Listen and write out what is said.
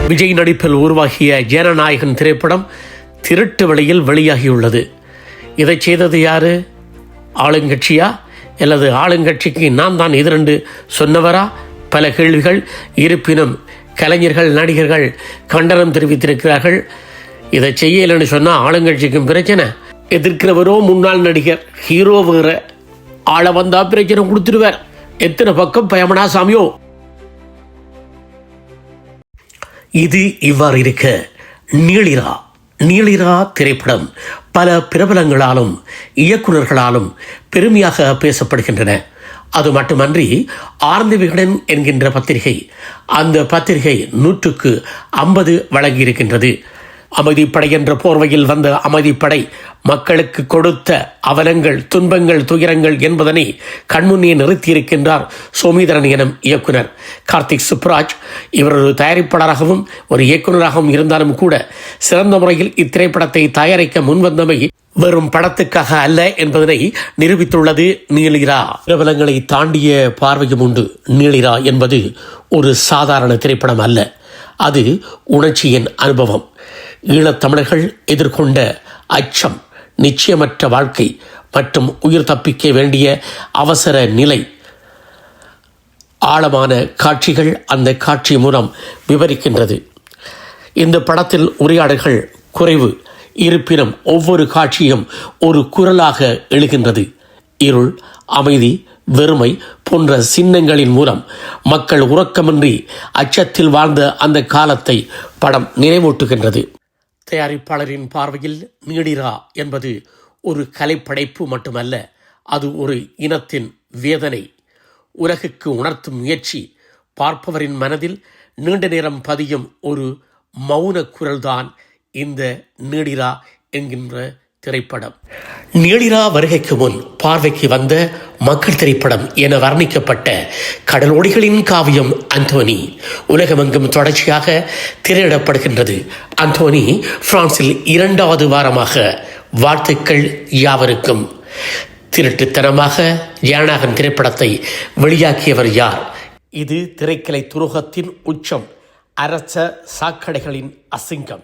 விஜய் நடிப்பில் உருவாகிய ஜனநாயகன் திரைப்படம் திருட்டு வழியில் வெளியாகியுள்ளது. இதை செய்தது யாரு? ஆளுங்கட்சியா அல்லது ஆளுங்கட்சிக்கு நான் தான் எதிரென்று சொன்னவரா? பல கேள்விகள். இருப்பினும் கலைஞர்கள், நடிகர்கள் கண்டனம் தெரிவித்திருக்கிறார்கள். இதை செய்யலன்னு சொன்னால் ஆளுங்கட்சிக்கும் பிரச்சனை, எதிர்க்கிறவரோ முன்னாள் நடிகர், ஹீரோ வேற, ஆள வந்தா பிரச்சனை கொடுத்துருவார். எத்தனை பக்கம் பயமனா சாமியோ. இது இவ்வாறு இருக்க, நீளிரா திரைப்படம் பல பிரபலங்களாலும் இயக்குநர்களாலும் பெருமையாக பேசப்படுகின்றன. அது மட்டுமன்றி ஆனந்த விகடன் என்கின்ற பத்திரிகை, அந்த பத்திரிகை 100க்கு 50 வழங்கியிருக்கின்றது. அமைதிப்படை என்ற போர்வையில் வந்த அமைதிப்படை மக்களுக்கு கொடுத்த அவலங்கள், துன்பங்கள், துயரங்கள் என்பதனை கண்முன்னே நிறுத்தியிருக்கின்றார் சோமீதரன் எனும் இயக்குனர் கார்த்திக் சுப்ராஜ். இவர் ஒரு தயாரிப்பாளராகவும் ஒரு இயக்குநராகவும் இருந்தாலும் கூட சிறந்த முறையில் இத்திரைப்படத்தை தயாரிக்க முன்வந்தமை வெறும் படத்துக்காக அல்ல என்பதனை நிரூபித்துள்ளது நீளிரா. பிரபலங்களை தாண்டிய பார்வையும் உண்டு. நீளிரா என்பது ஒரு சாதாரண திரைப்படம் அல்ல, அது உணர்ச்சியின் அனுபவம். ஈழத்தமிழர்கள் எதிர்கொண்ட அச்சம், நிச்சயமற்ற வாழ்க்கை மற்றும் உயிர் தப்பிக்க வேண்டிய அவசர நிலை, ஆழமான காட்சிகள் அந்த காட்சி மூலம் விவரிக்கின்றது. இந்த படத்தில் உரையாடல்கள் குறைவு, இருப்பினும் ஒவ்வொரு காட்சியும் ஒரு குரலாக எழுகின்றது. இருள், அமைதி, வெறுமை போன்ற சின்னங்களின் மூலம் மக்கள் உறக்கமின்றி அச்சத்தில் வாழ்ந்த அந்த காலத்தை படம் நினைவூட்டுகின்றது. தயாரிப்பாளரின் பார்வையில் நீளிரா என்பது ஒரு கலைப்படைப்பு மட்டுமல்ல, அது ஒரு இனத்தின் வேதனை, உலகுக்கு உணர்த்தும் முயற்சி, பார்ப்பவரின் மனதில் நீண்ட நேரம் பதியும் ஒரு மௌன குரல்தான் இந்த நீளிரா என்கின்ற திரைப்படம். நீளிரா வருகைக்கு முன் பார்வைக்கு வந்த மக்கள் திரைப்படம் என வர்ணிக்கப்பட்ட கடலோடிகளின் காவியம் அந்தோனி உலகமெங்கும் தொடர்ச்சியாக திரையிடப்படுகின்றது. அந்தோனி பிரான்சில் 2வது வாரமாக. வாழ்த்துக்கள் யாவருக்கும். திருட்டுத்தனமாக ஜனநாயகன் திரைப்படத்தை வெளியாக்கியவர் யார்? இது திரைக்கலை துரோகத்தின் உச்சம், அரச சாக்கடைகளின் அசிங்கம்.